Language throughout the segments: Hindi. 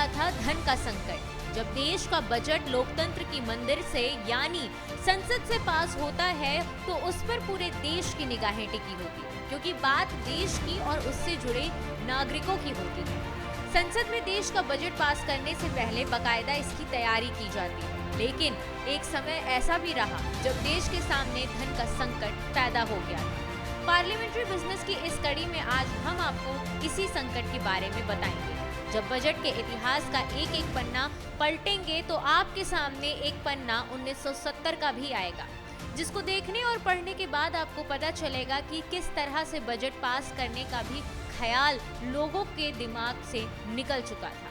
गया था धन का संकट। जब देश का बजट लोकतंत्र की मंदिर से यानी संसद से पास होता है तो उस पर पूरे देश की निगाहें टिकी होती है, क्योंकि बात देश की और उससे जुड़े नागरिकों की होती है। संसद में देश का बजट पास करने से पहले बाकायदा इसकी तैयारी की जाती है, लेकिन एक समय ऐसा भी रहा जब देश के सामने धन का संकट पैदा हो गया था। पार्लियामेंट्री बिजनेस की इस कड़ी में आज हम आपको इसी संकट के बारे में बताएंगे। जब बजट के इतिहास का एक एक पन्ना पलटेंगे तो आपके सामने एक पन्ना 1970 का भी आएगा, जिसको देखने और पढ़ने के बाद आपको पता चलेगा कि किस तरह से बजट पास करने का भी ख्याल लोगों के दिमाग से निकल चुका था।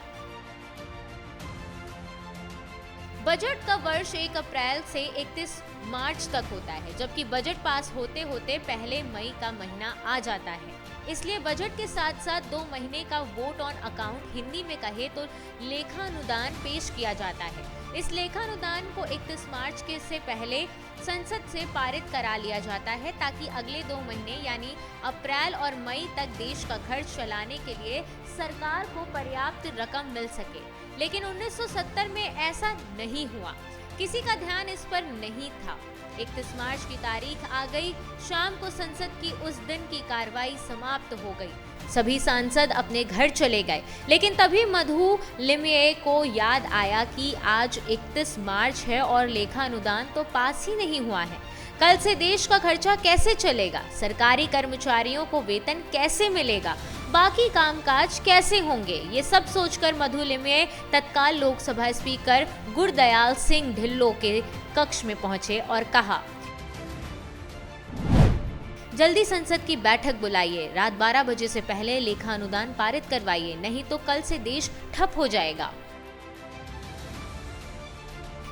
बजट का वर्ष 1 अप्रैल से 31 मार्च तक होता है, जबकि बजट पास होते होते पहले मई का महीना आ जाता है। इसलिए बजट के साथ साथ 2 महीने का वोट ऑन अकाउंट, हिंदी में कहे तो लेखानुदान पेश किया जाता है। इस लेखानुदान को 31 मार्च के से पहले संसद से पारित करा लिया जाता है, ताकि अगले 2 महीने यानी अप्रैल और मई तक देश का खर्च चलाने के लिए सरकार को पर्याप्त रकम मिल सके। लेकिन 1970 में ऐसा नहीं हुआ, किसी का ध्यान इस पर नहीं था। 31 मार्च की तारीख आ गई, शाम को संसद की उस दिन की कार्रवाई समाप्त हो गई। सभी सांसद अपने घर चले गए, लेकिन तभी मधु लिमये को याद आया कि आज 31 मार्च है और लेखानुदान तो पास ही नहीं हुआ है। कल से देश का खर्चा कैसे चलेगा, सरकारी कर्मचारियों को वेतन कैसे मिलेगा, बाकी कामकाज कैसे होंगे, ये सब सोचकर मधु लिमये तत्काल लोकसभा स्पीकर गुरदयाल सिंह ढिल्लों के कक्ष में पहुंचे और कहा, जल्दी संसद की बैठक बुलाइए, रात 12 बजे से पहले लेखानुदान पारित करवाइए, नहीं तो कल से देश ठप हो जाएगा।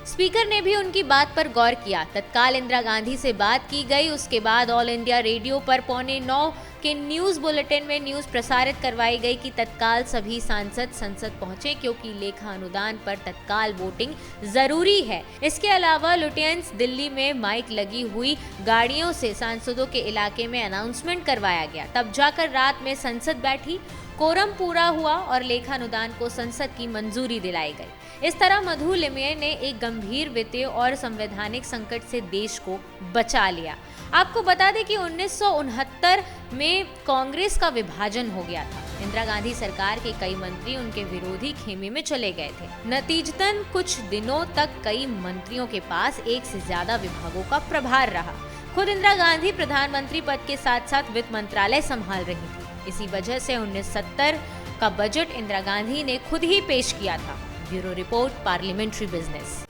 स्पीकर ने भी उनकी बात पर गौर किया। तत्काल इंदिरा गांधी से बात की गई। उसके बाद ऑल इंडिया रेडियो पर 8:45 के न्यूज़ बुलेटिन में न्यूज़ प्रसारित करवाई गई कि तत्काल सभी सांसद संसद पहुंचे, क्योंकि लेखा अनुदान पर तत्काल वोटिंग जरूरी है। इसके अलावा लुटियंस दिल्ली में माइक लगी हुई गाड़ियों से सांसदों के इलाके में अनाउंसमेंट करवाया गया। तब जाकर रात में संसद बैठी, कोरम पूरा हुआ और लेखानुदान को संसद की मंजूरी दिलाई गई। इस तरह मधु लिमये ने एक गंभीर वित्तीय और संवैधानिक संकट से देश को बचा लिया। आपको बता दें कि 1969 में कांग्रेस का विभाजन हो गया था। इंदिरा गांधी सरकार के कई मंत्री उनके विरोधी खेमे में चले गए थे। नतीजतन कुछ दिनों तक कई मंत्रियों के पास एक से ज्यादा विभागों का प्रभार रहा। खुद इंदिरा गांधी प्रधानमंत्री पद के साथ साथ वित्त मंत्रालय संभाल रही थी। इसी वजह से 1970 का बजट इंदिरा गांधी ने खुद ही पेश किया था। Bureau report, parliamentary business.